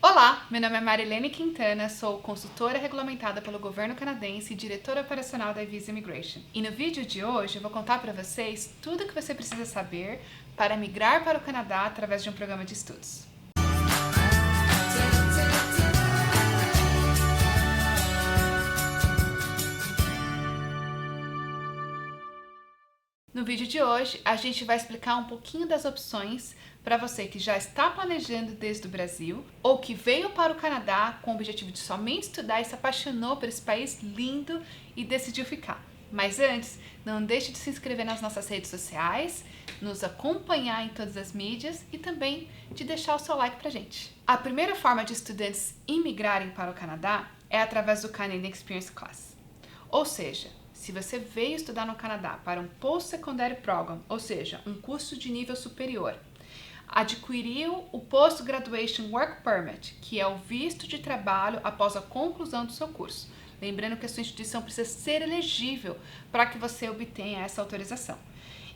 Olá, meu nome é Marilene Quintana, sou consultora regulamentada pelo governo canadense e diretora operacional da Visa Immigration. E no vídeo de hoje eu vou contar para vocês tudo o que você precisa saber para migrar para o Canadá através de um programa de estudos. No vídeo de hoje, a gente vai explicar um pouquinho das opções para você que já está planejando desde o Brasil ou que veio para o Canadá com o objetivo de somente estudar e se apaixonou por esse país lindo e decidiu ficar. Mas antes, não deixe de se inscrever nas nossas redes sociais, nos acompanhar em todas as mídias e também de deixar o seu like pra gente. A primeira forma de estudantes imigrarem para o Canadá é através do Canadian Experience Class. Ou seja, se você veio estudar no Canadá para um Post-Secondary Program, ou seja, um curso de nível superior, adquiriu o Post-Graduation Work Permit, que é o visto de trabalho após a conclusão do seu curso. Lembrando que a sua instituição precisa ser elegível para que você obtenha essa autorização.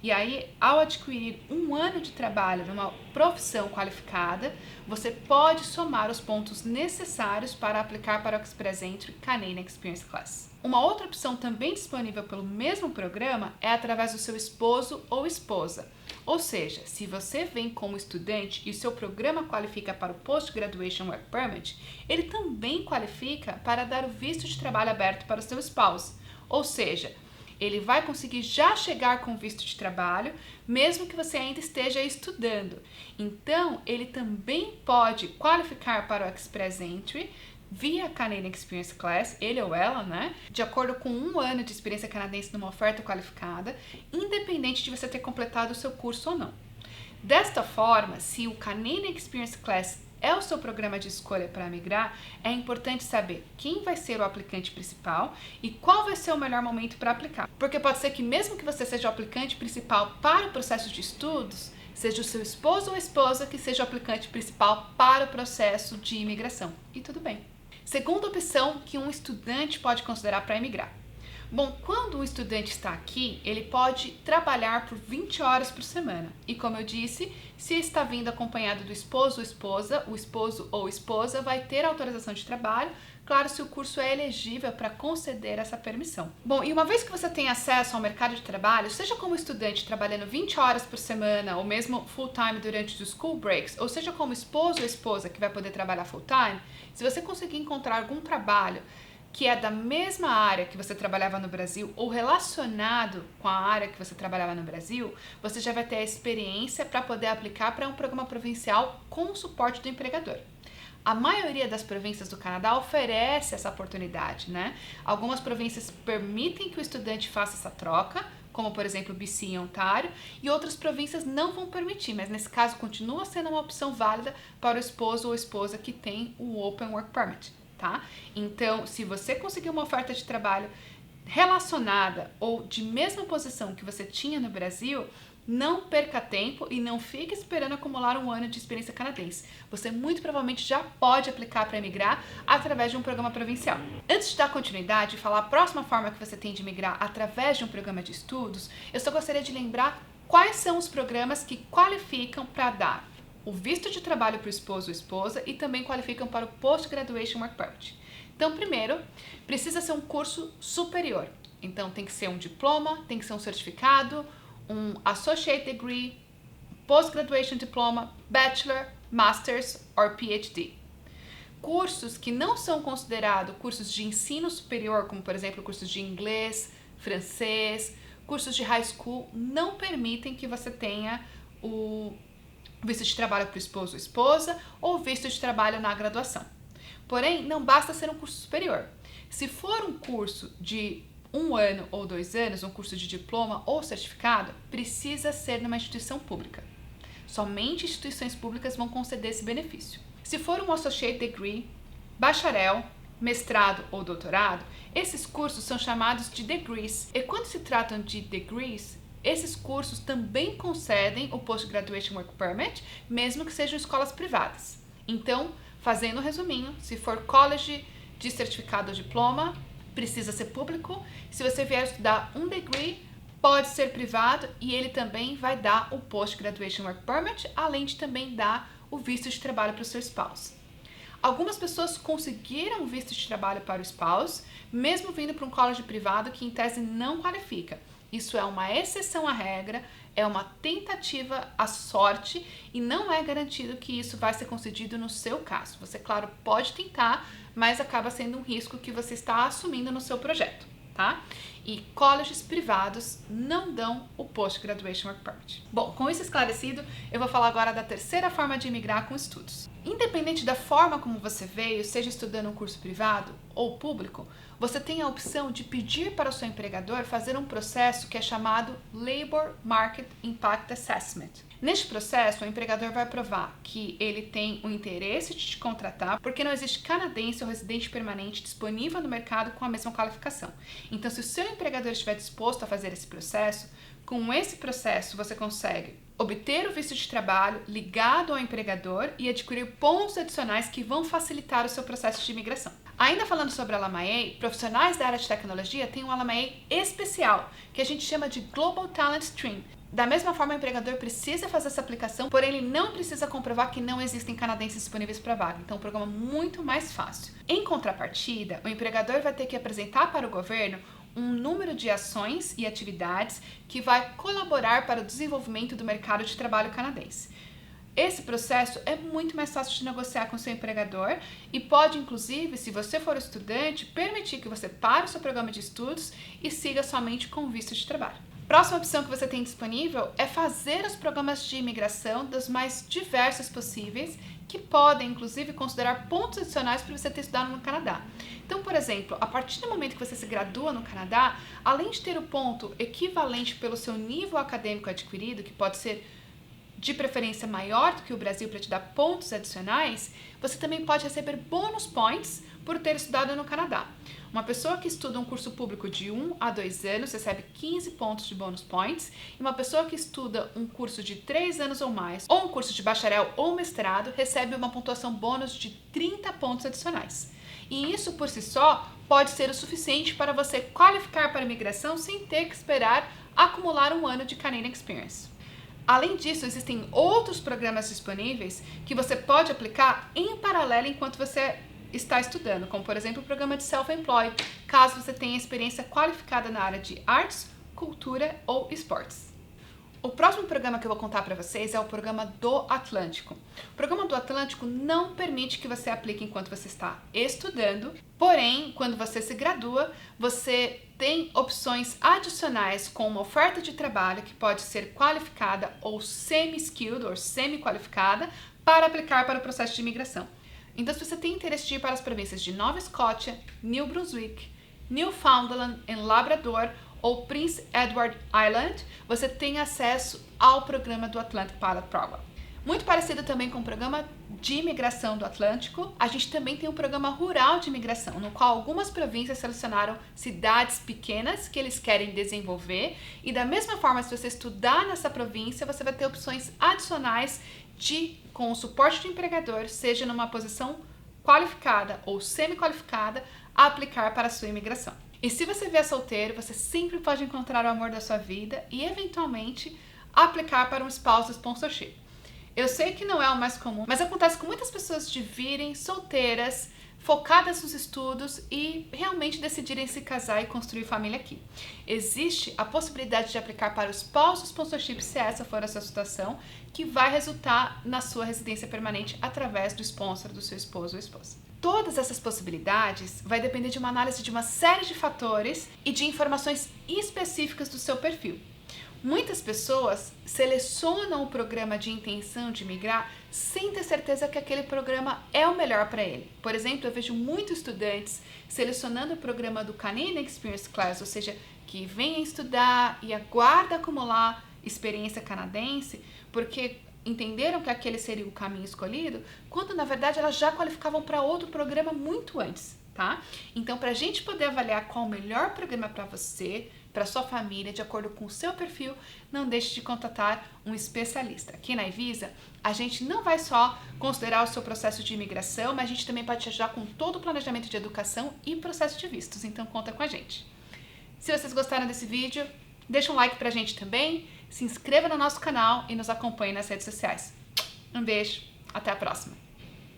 E aí, ao adquirir um ano de trabalho numa profissão qualificada, você pode somar os pontos necessários para aplicar para o Express Entry Canadian Experience Class. Uma outra opção também disponível pelo mesmo programa é através do seu esposo ou esposa. Ou seja, se você vem como estudante e o seu programa qualifica para o Post-Graduation Work Permit, ele também qualifica para dar o visto de trabalho aberto para o seu spouse. Ou seja, ele vai conseguir já chegar com visto de trabalho, mesmo que você ainda esteja estudando. Então, ele também pode qualificar para o Express Entry via Canadian Experience Class, ele ou ela, né? De acordo com um ano de experiência canadense numa oferta qualificada, independente de você ter completado o seu curso ou não. Desta forma, se o Canadian Experience Class é o seu programa de escolha para migrar, é importante saber quem vai ser o aplicante principal e qual vai ser o melhor momento para aplicar. Porque pode ser que mesmo que você seja o aplicante principal para o processo de estudos, seja o seu esposo ou esposa que seja o aplicante principal para o processo de imigração. E tudo bem. Segunda opção que um estudante pode considerar para emigrar. Bom, quando o estudante está aqui, ele pode trabalhar por 20 horas por semana. E como eu disse, se está vindo acompanhado do esposo ou esposa, o esposo ou esposa vai ter autorização de trabalho, claro, se o curso é elegível para conceder essa permissão. Bom, e uma vez que você tem acesso ao mercado de trabalho, seja como estudante trabalhando 20 horas por semana, ou mesmo full-time durante os school breaks, ou seja como esposo ou esposa que vai poder trabalhar full-time, se você conseguir encontrar algum trabalho que é da mesma área que você trabalhava no Brasil ou relacionado com a área que você trabalhava no Brasil, você já vai ter a experiência para poder aplicar para um programa provincial com o suporte do empregador. A maioria das províncias do Canadá oferece essa oportunidade, né? Algumas províncias permitem que o estudante faça essa troca, como por exemplo BC e Ontário, e outras províncias não vão permitir, mas nesse caso continua sendo uma opção válida para o esposo ou esposa que tem o Open Work Permit. Tá? Então, se você conseguir uma oferta de trabalho relacionada ou de mesma posição que você tinha no Brasil, não perca tempo e não fique esperando acumular um ano de experiência canadense. Você muito provavelmente já pode aplicar para emigrar através de um programa provincial. Antes de dar continuidade e falar a próxima forma que você tem de migrar através de um programa de estudos, eu só gostaria de lembrar quais são os programas que qualificam para dar o visto de trabalho para o esposo ou esposa e também qualificam para o Post-Graduation Work Permit. Então, primeiro, precisa ser um curso superior. Então, tem que ser um diploma, tem que ser um certificado, um Associate Degree, Post-Graduation Diploma, Bachelor, Masters ou PhD. Cursos que não são considerados cursos de ensino superior, como por exemplo cursos de inglês, francês, cursos de high school, não permitem que você tenha o visto de trabalho para o esposo ou esposa ou visto de trabalho na graduação. Porém, não basta ser um curso superior. Se for um curso de 1 ano ou 2 anos, um curso de diploma ou certificado, precisa ser numa instituição pública. Somente instituições públicas vão conceder esse benefício. Se for um Associate Degree, bacharel, mestrado ou doutorado, esses cursos são chamados de degrees. E quando se tratam de degrees, esses cursos também concedem o Post-Graduation Work Permit, mesmo que sejam escolas privadas. Então, fazendo um resuminho, se for college de certificado ou diploma, precisa ser público. Se você vier estudar um degree, pode ser privado e ele também vai dar o Post-Graduation Work Permit, além de também dar o visto de trabalho para o seu spouse. Algumas pessoas conseguiram visto de trabalho para o spouse, mesmo vindo para um college privado que em tese não qualifica. Isso é uma exceção à regra, é uma tentativa à sorte e não é garantido que isso vai ser concedido no seu caso. Você, claro, pode tentar, mas acaba sendo um risco que você está assumindo no seu projeto, tá? E colleges privados não dão o Post-Graduation Work Permit. Bom, com isso esclarecido, eu vou falar agora da terceira forma de imigrar com estudos. Independente da forma como você veio, seja estudando um curso privado ou público, você tem a opção de pedir para o seu empregador fazer um processo que é chamado Labor Market Impact Assessment. Neste processo, o empregador vai provar que ele tem o interesse de te contratar, porque não existe canadense ou residente permanente disponível no mercado com a mesma qualificação. Então, se o seu empregador estiver disposto a fazer esse processo, com esse processo você consegue obter o visto de trabalho ligado ao empregador e adquirir pontos adicionais que vão facilitar o seu processo de imigração. Ainda falando sobre a LMIA, profissionais da área de tecnologia têm um LMIA especial, que a gente chama de Global Talent Stream. Da mesma forma, o empregador precisa fazer essa aplicação, porém ele não precisa comprovar que não existem canadenses disponíveis para a vaga. Então, é um programa muito mais fácil. Em contrapartida, o empregador vai ter que apresentar para o governo um número de ações e atividades que vai colaborar para o desenvolvimento do mercado de trabalho canadense. Esse processo é muito mais fácil de negociar com seu empregador e pode, inclusive, se você for estudante, permitir que você pare o seu programa de estudos e siga somente com visto de trabalho. Próxima opção que você tem disponível é fazer os programas de imigração dos mais diversos possíveis, que podem, inclusive, considerar pontos adicionais para você ter estudado no Canadá. Então, por exemplo, a partir do momento que você se gradua no Canadá, além de ter o ponto equivalente pelo seu nível acadêmico adquirido, que pode ser de preferência maior do que o Brasil para te dar pontos adicionais, você também pode receber bônus points por ter estudado no Canadá. Uma pessoa que estuda um curso público de 1 a 2 anos recebe 15 pontos de bônus points, e uma pessoa que estuda um curso de 3 anos ou mais, ou um curso de bacharel ou mestrado, recebe uma pontuação bônus de 30 pontos adicionais. E isso por si só pode ser o suficiente para você qualificar para a imigração sem ter que esperar acumular um ano de Canadian Experience. Além disso, existem outros programas disponíveis que você pode aplicar em paralelo enquanto você está estudando, como por exemplo o programa de Self-Employed, caso você tenha experiência qualificada na área de artes, cultura ou esportes. O próximo programa que eu vou contar para vocês é o programa do Atlântico. O programa do Atlântico não permite que você aplique enquanto você está estudando, porém, quando você se gradua, você tem opções adicionais com uma oferta de trabalho que pode ser qualificada ou semi-skilled ou semi-qualificada para aplicar para o processo de imigração. Então, se você tem interesse de ir para as províncias de Nova Escócia, New Brunswick, Newfoundland e Labrador ou Prince Edward Island, você tem acesso ao programa do Atlantic Pilot Program. Muito parecido também com o programa de imigração do Atlântico, a gente também tem um programa rural de imigração, no qual algumas províncias selecionaram cidades pequenas que eles querem desenvolver, e da mesma forma, se você estudar nessa província, você vai ter opções adicionais com o suporte do empregador, seja numa posição qualificada ou semi-qualificada, a aplicar para a sua imigração. E se você vier solteiro, você sempre pode encontrar o amor da sua vida e, eventualmente, aplicar para um spouse sponsorship. Eu sei que não é o mais comum, mas acontece com muitas pessoas de virem solteiras, focadas nos estudos e realmente decidirem se casar e construir família aqui. Existe a possibilidade de aplicar para o spouse sponsorship, se essa for a sua situação, que vai resultar na sua residência permanente através do sponsor do seu esposo ou esposa. Todas essas possibilidades vai depender de uma análise de uma série de fatores e de informações específicas do seu perfil. Muitas pessoas selecionam o programa de intenção de migrar sem ter certeza que aquele programa é o melhor para ele. Por exemplo, eu vejo muitos estudantes selecionando o programa do Canadian Experience Class, ou seja, que vem estudar e aguarda acumular experiência canadense, porque entenderam que aquele seria o caminho escolhido, quando na verdade elas já qualificavam para outro programa muito antes, tá? Então, para a gente poder avaliar qual o melhor programa para você, para sua família, de acordo com o seu perfil, não deixe de contatar um especialista. Aqui na Evisa, a gente não vai só considerar o seu processo de imigração, mas a gente também pode te ajudar com todo o planejamento de educação e processo de vistos, então conta com a gente. Se vocês gostaram desse vídeo, deixa um like pra gente também, se inscreva no nosso canal e nos acompanhe nas redes sociais. Um beijo, até a próxima!